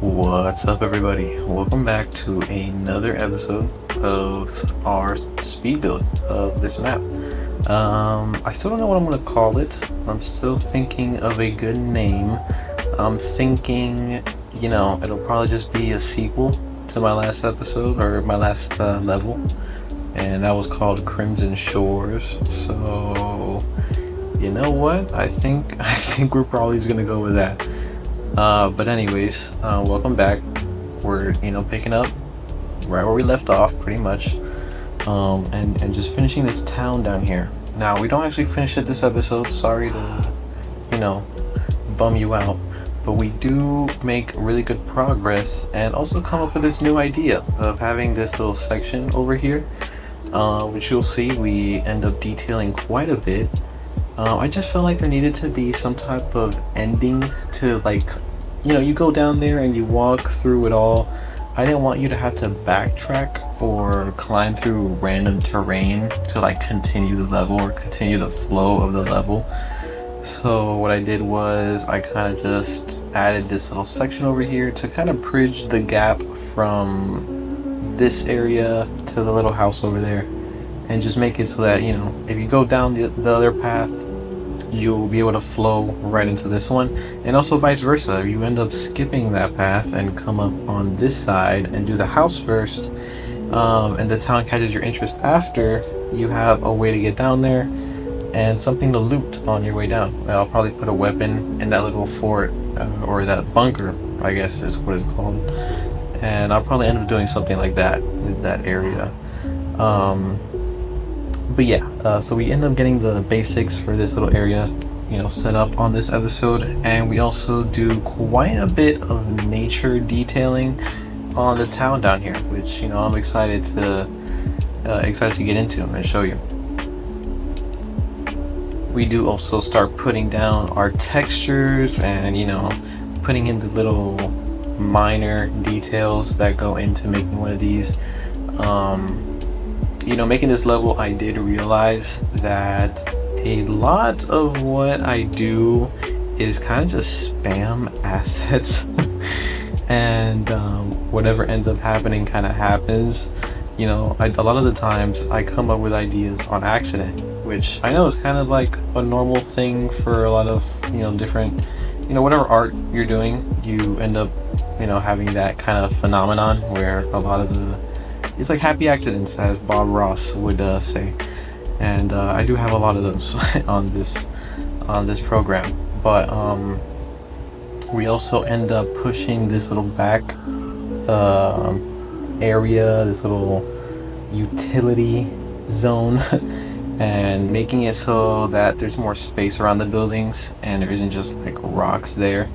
What's up, everybody? Welcome back to another episode of our speed build of this map. I still don't know what I'm gonna call it. I'm still thinking of a good name. I'm thinking, it'll probably just be a sequel to my last episode or my last level, and that was called Crimson Shores. So, you know what? I think I think we're probably just gonna go with that. But anyways, welcome back. We're picking up right where we left off, pretty much, and just finishing this town down here. Now we don't actually finish it this episode. Sorry to bum you out, but we do make really good progress and also come up with this new idea of having this little section over here, which you'll see we end up detailing quite a bit. I just felt like there needed to be some type of ending to, like, you go down there and you walk through it all. I didn't want you to have to backtrack or climb through random terrain to continue the level or continue the flow of the level. So what I did was I kind of just added this little section over here to kind of bridge the gap from this area to the little house over there, and just make it so that if you go down the other path, you'll be able to flow right into this one, and also vice versa. If you end up skipping that path and come up on this side and do the house first, and the town catches your interest after, you have a way to get down there and something to loot on your way down. I'll probably put a weapon in that little fort, or that bunker, I guess is what it's called, and I'll probably end up doing something like that with that area. But yeah, so we end up getting the basics for this little area, set up on this episode, and we also do quite a bit of nature detailing on the town down here, which I'm excited to get into and show you. We do also start putting down our textures and putting in the little minor details that go into making one of these. Making this level, I did realize that a lot of what I do is kind of just spam assets, and whatever ends up happening kind of happens. A lot of the times I come up with ideas on accident, which I know is kind of like a normal thing for a lot of different, whatever art you're doing, you end up having that kind of phenomenon where a lot of it's like happy accidents, as Bob Ross would say, and I do have a lot of those on this program. But we also end up pushing this little back area, this little utility zone, and making it so that there's more space around the buildings and there isn't just like rocks there,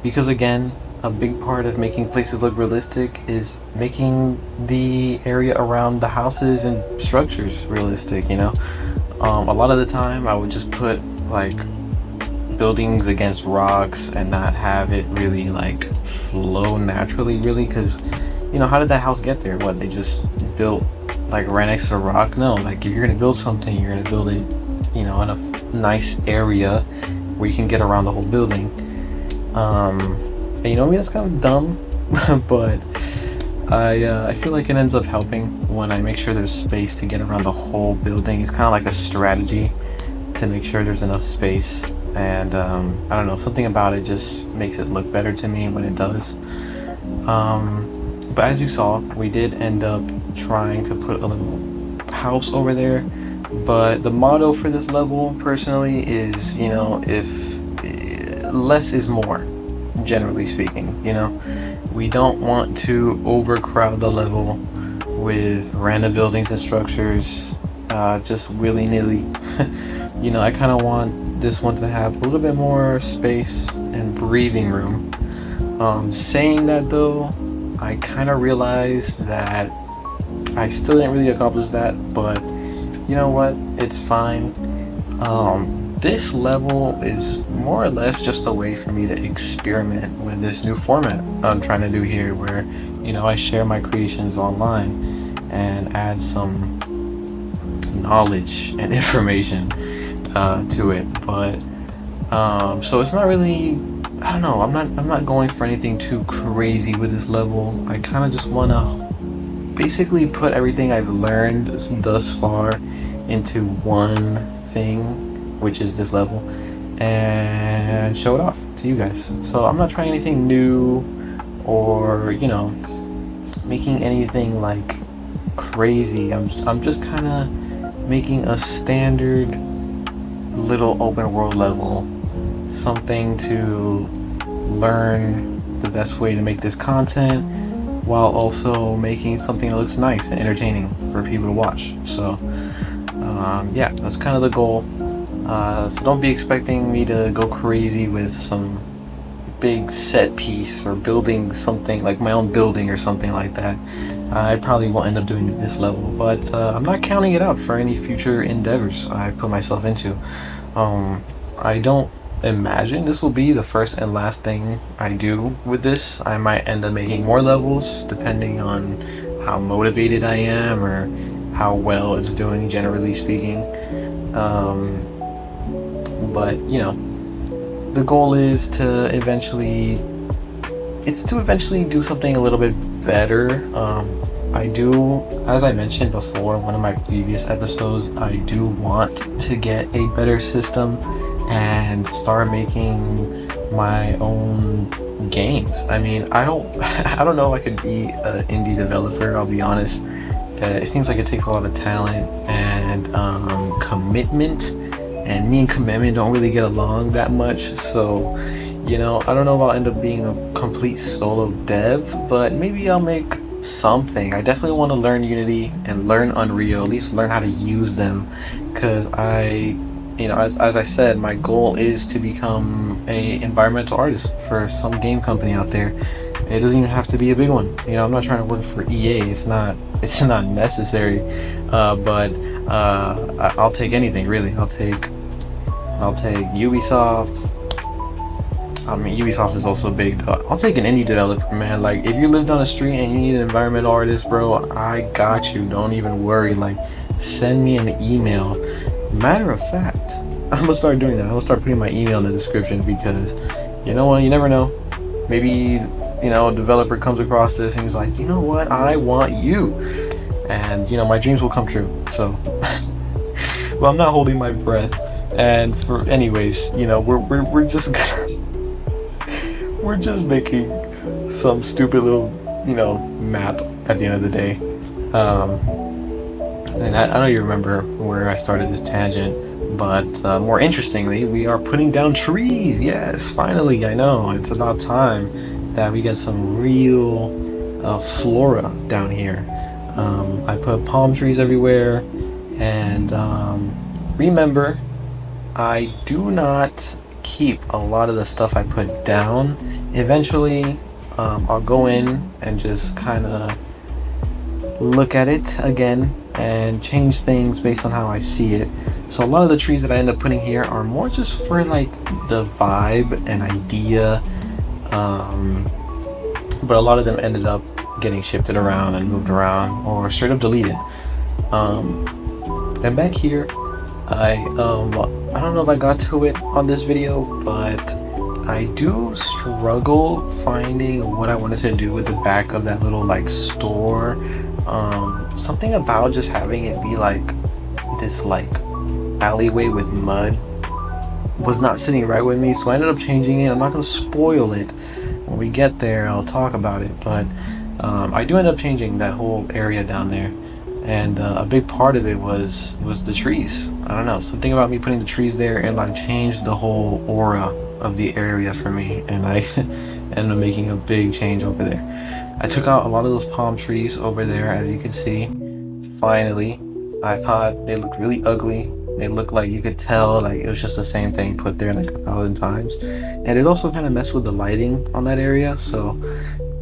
because again, a big part of making places look realistic is making the area around the houses and structures realistic. A lot of the time I would just put buildings against rocks and not have it really flow naturally, really, because how did that house get there? What, they just built right next to a rock? No, if you're gonna build something, you're gonna build it in a nice area where you can get around the whole building. That's kind of dumb, but I feel like it ends up helping when I make sure there's space to get around the whole building. It's kind of like a strategy to make sure there's enough space, and I don't know, something about it just makes it look better to me when it does. But as you saw, we did end up trying to put a little house over there, but the motto for this level personally is, if less is more. Generally speaking, we don't want to overcrowd the level with random buildings and structures, just willy-nilly. I kind of want this one to have a little bit more space and breathing room. Saying that though, I kind of realized that I still didn't really accomplish that, but you know what, it's fine. This level is more or less just a way for me to experiment with this new format I'm trying to do here, where I share my creations online and add some knowledge and information to it. But so it's not really I don't know. I'm not going for anything too crazy with this level. I kind of just want to basically put everything I've learned thus far into one thing, which is this level, and show it off to you guys. So I'm not trying anything new or, you know, making anything like crazy. I'm just kind of making a standard little open world level, something to learn the best way to make this content while also making something that looks nice and entertaining for people to watch. So yeah, that's kind of the goal. So don't be expecting me to go crazy with some big set piece or building something like my own building or something like that. I probably won't end up doing this level, but I'm not counting it out for any future endeavors I put myself into. I don't imagine this will be the first and last thing I do with this. I might end up making more levels depending on how motivated I am or how well it's doing, generally speaking. But you know, the goal is to eventually do something a little bit better. I do, as I mentioned before in one of my previous episodes, I do want to get a better system and start making my own games. I mean, I don't I don't know if I could be an indie developer, I'll be honest. It seems like it takes a lot of talent and commitment, and me and commitment don't really get along that much. So, you know, I don't know if I'll end up being a complete solo dev, but maybe I'll make something. I definitely want to learn Unity and learn Unreal, at least learn how to use them, because you know, as I said, my goal is to become a environmental artist for some game company out there. It doesn't even have to be a big one. You know, I'm not trying to work for EA. It's not necessary. But I'll take anything really. I'll take Ubisoft. I mean, Ubisoft is also big though. I'll take an indie developer, man. Like, if you live down the street and you need an environmental artist, bro, I got you. Don't even worry. Like, send me an email. Matter of fact, I'm gonna start doing that. I'm gonna start putting my email in the description, because you know what? You never know. Maybe, you know, a developer comes across this and he's like, you know what? I want you. And, you know, my dreams will come true. So, well, I'm not holding my breath. And anyways, you know, we're just we're just making some stupid little, you know, map at the end of the day. And I know you remember where I started this tangent, but more interestingly, we are putting down trees. Yes, finally, I know. It's about time that we get some real flora down here. I put palm trees everywhere, and remember, I do not keep a lot of the stuff I put down. Eventually, I'll go in and just kind of look at it again and change things based on how I see it. So a lot of the trees that I end up putting here are more just for like the vibe and idea, but a lot of them ended up getting shifted around and moved around or straight up deleted. And back here, I don't know if I got to it on this video, but I do struggle finding what I wanted to do with the back of that little like store. Something about just having it be like this like alleyway with mud was not sitting right with me, so I ended up changing it. I'm not gonna spoil it. When we get there, I'll talk about it, but I do end up changing that whole area down there, and a big part of it was the trees. I don't know, something about me putting the trees there, it like changed the whole aura of the area for me, and I ended up making a big change over there. I took out a lot of those palm trees over there, as you can see. Finally, I thought they looked really ugly. They looked like you could tell like it was just the same thing put there like 1,000 times, and it also kind of messed with the lighting on that area. So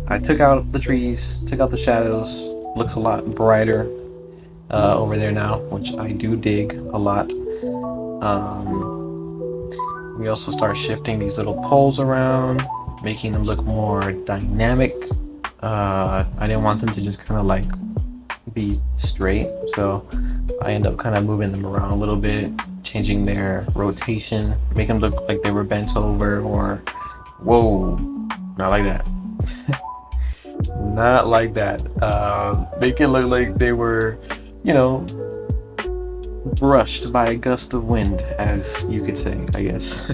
I took out the trees, took out the shadows. Looks a lot brighter over there now, which I do dig a lot. We also start shifting these little poles around, making them look more dynamic. I didn't want them to just kind of like be straight, so I end up kind of moving them around a little bit, changing their rotation, make them look like they were bent over or Whoa, not like that. Not like that. Make it look like they were, you know, brushed by a gust of wind, as you could say, I guess.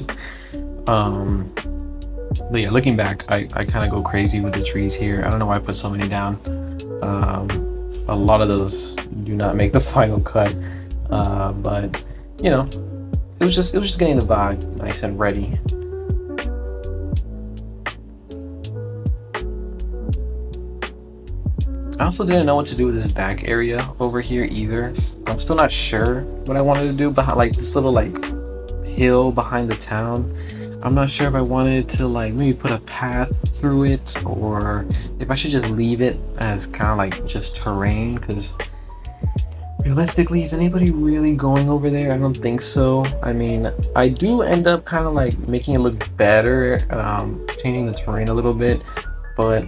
um, but yeah, looking back, I kind of go crazy with the trees here. I don't know why I put so many down. A lot of those do not make the final cut. But you know, it was just getting the vibe nice and ready. I also didn't know what to do with this back area over here either. I'm still not sure what I wanted to do behind like this little like hill behind the town. I'm not sure if I wanted to like maybe put a path through it or if I should just leave it as kind of like just terrain because realistically, is anybody really going over there? I don't think so. I mean, I do end up kind of like making it look better, changing the terrain a little bit, but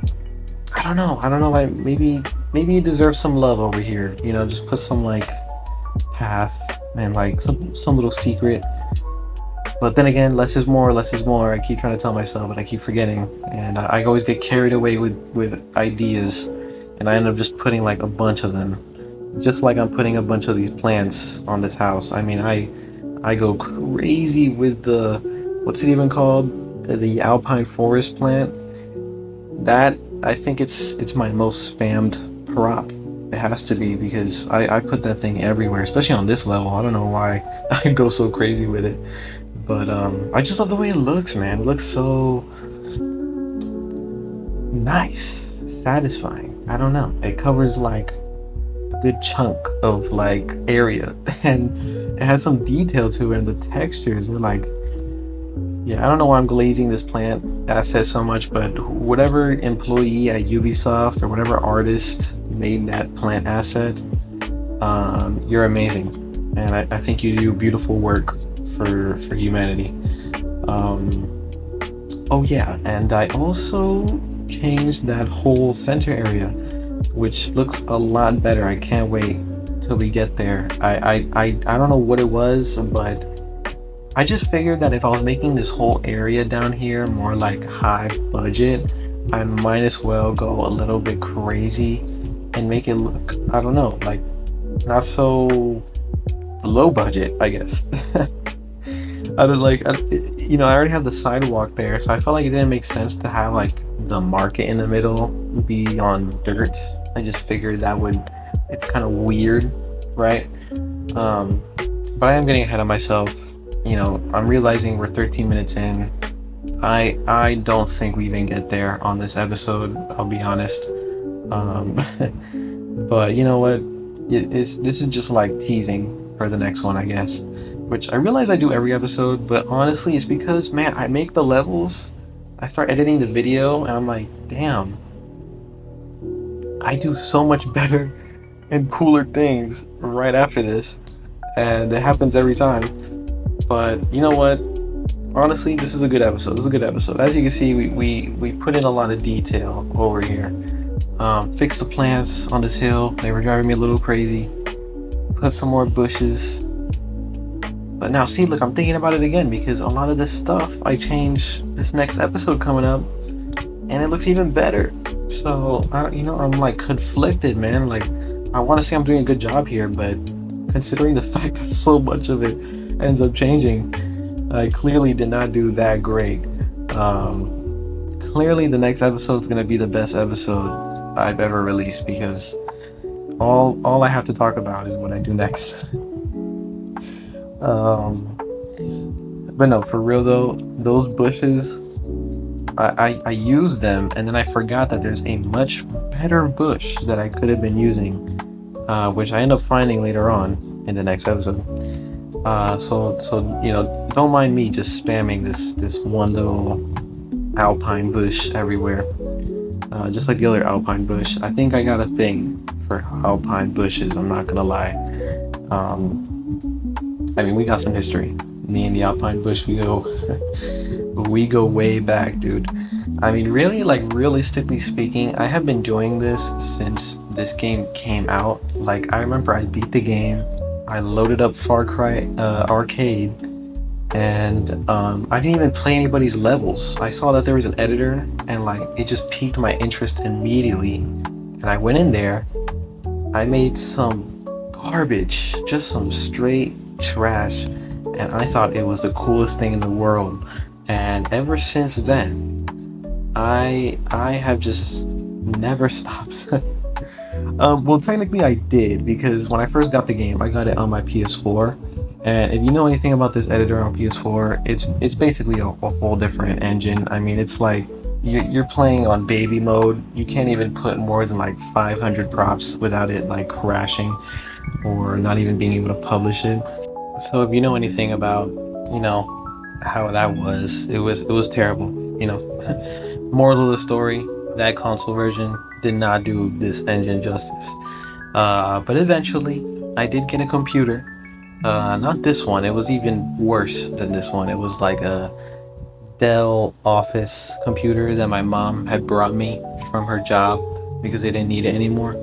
I don't know. I don't know. Maybe it deserves some love over here. You know, just put some like path and like some little secret. But then again, less is more. Less is more. I keep trying to tell myself, but I keep forgetting, and I always get carried away with ideas, and I end up just putting like a bunch of them. Just like I'm putting a bunch of these plants on this house. I mean, I go crazy with the what's it even called? The alpine forest plant. That I think it's my most spammed prop. It has to be because I put that thing everywhere, especially on this level. I don't know why I go so crazy with it. But I just love the way it looks, man. It looks so nice, satisfying. I don't know. It covers like a good chunk of like area and it has some detail to it and the textures are like yeah, I don't know why I'm glazing this plant asset so much, but whatever employee at Ubisoft or whatever artist made that plant asset, you're amazing, and I think you do beautiful work for humanity. Oh yeah, and I also changed that whole center area, which looks a lot better. I can't wait till we get there. I don't know what it was, but I just figured that if I was making this whole area down here more like high budget, I might as well go a little bit crazy and make it look, I don't know, like not so low budget, I guess. I don't like, I already have the sidewalk there, so I felt like it didn't make sense to have like the market in the middle be on dirt. I just figured that would, it's kind of weird, right? Um, but I am getting ahead of myself. I'm realizing we're 13 minutes in. I don't think we even get there on this episode, I'll be honest. Um, but you know what? This is just like teasing for the next one, I guess. Which I realize I do every episode, but honestly, it's because, man, I make the levels, I start editing the video, and I'm like, damn, I do so much better and cooler things right after this. And it happens every time. But you know what? Honestly, this is a good episode. This is a good episode. As you can see, we put in a lot of detail over here. Fixed the plants on this hill. They were driving me a little crazy. Put some more bushes. But now, see, look, I'm thinking about it again because a lot of this stuff I changed this next episode coming up, and it looks even better. So, I'm like conflicted, man. Like, I want to say I'm doing a good job here, but considering the fact that so much of it ends up changing, I clearly did not do that great. Clearly the next episode is going to be the best episode I've ever released because all I have to talk about is what I do next. But no, for real though, those bushes, I used them and then I forgot that there's a much better bush that I could have been using, which I end up finding later on in the next episode. So don't mind me just spamming this one little alpine bush everywhere. Just like the other alpine bush. I think I got a thing for alpine bushes, I'm not gonna lie. I mean, we got some history. Me and the alpine bush, we go way back, dude. I mean, really, like realistically speaking, I have been doing this since this game came out. Like, I remember I beat the game, I loaded up Far Cry Arcade, and I didn't even play anybody's levels. I saw that there was an editor, and like it just piqued my interest immediately. And I went in there. I made some garbage, just some straight trash, and I thought it was the coolest thing in the world. And ever since then, I have just never stopped. Well, technically I did, because when I first got the game, I got it on my PS4. And if you know anything about this editor on PS4, it's basically a whole different engine. I mean, it's like you're playing on baby mode. You can't even put more than like 500 props without it like crashing or not even being able to publish it. So if you know anything about, how that was, it was terrible. Moral of the story, that console version did not do this engine justice. But eventually, I did get a computer. Not this one. It was even worse than this one. It was like a Dell Office computer that my mom had brought me from her job because they didn't need it anymore.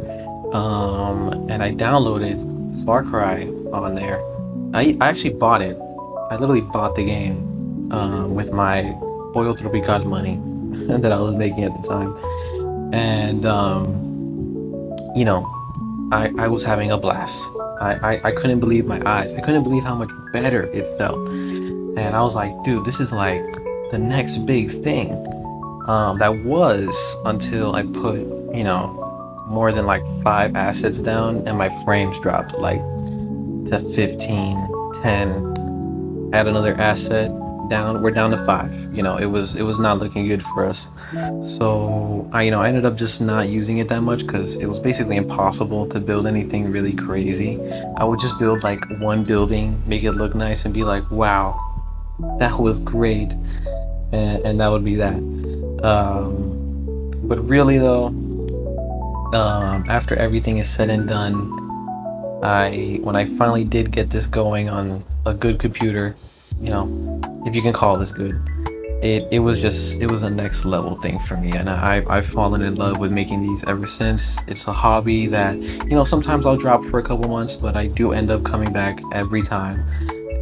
And I downloaded Far Cry on there. I actually bought it. I literally bought the game with my Oil Tropical money that I was making at the time. And, I was having a blast. I couldn't believe my eyes. I couldn't believe how much better it felt. And I was like, dude, this is like the next big thing. That was until I put, more than like 5 assets down and my frames dropped like to 15, 10. Add another asset down. We're down to 5. It was not looking good for us. So I ended up just not using it that much because it was basically impossible to build anything really crazy. I would just build like one building, make it look nice, and be like, wow, that was great, and that would be that. But really though, after everything is said and done, when I finally did get this going on a good computer, if you can call this good, it was a next level thing for me, and I've fallen in love with making these ever since. It's a hobby that sometimes I'll drop for a couple months, but I do end up coming back every time.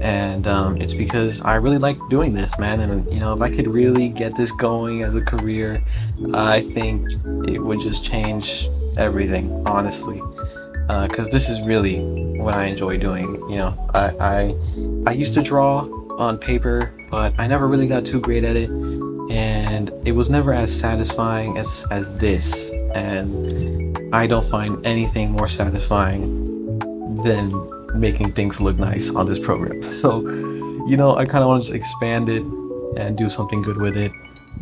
And it's because I really like doing this, man. And if I could really get this going as a career, I think it would just change everything, honestly. Because this is really what I enjoy doing. I used to draw on paper, but I never really got too great at it, and it was never as satisfying as this. And I don't find anything more satisfying than making things look nice on this program. So, I kind of want to just expand it and do something good with it.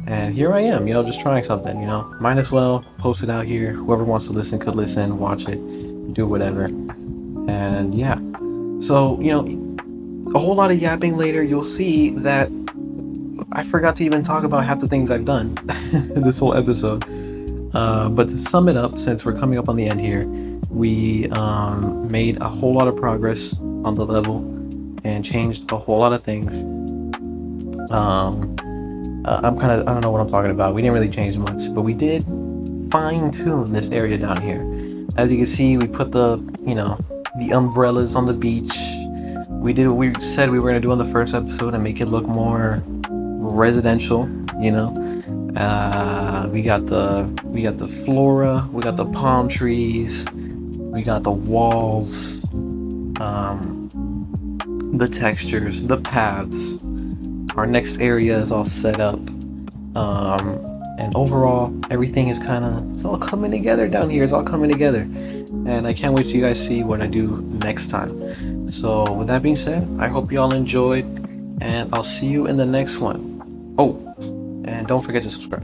And here I am, just trying something, might as well post it out here. Whoever wants to listen could listen, watch it, do whatever. And yeah. So, a whole lot of yapping later, you'll see that I forgot to even talk about half the things I've done this whole episode. But to sum it up, since we're coming up on the end here, we made a whole lot of progress on the level and changed a whole lot of things. I don't know what I'm talking about. We didn't really change much, but we did fine tune this area down here. As you can see, we put the umbrellas on the beach. We did what we said we were going to do on the first episode and make it look more residential, we got the flora, we got the palm trees, we got the walls, the textures, the paths. Our next area is all set up, and overall everything is it's all coming together down here. It's all coming together, and I can't wait till you guys see what I do next time. So with that being said, I hope you all enjoyed, and I'll see you in the next one. Oh, and don't forget to subscribe.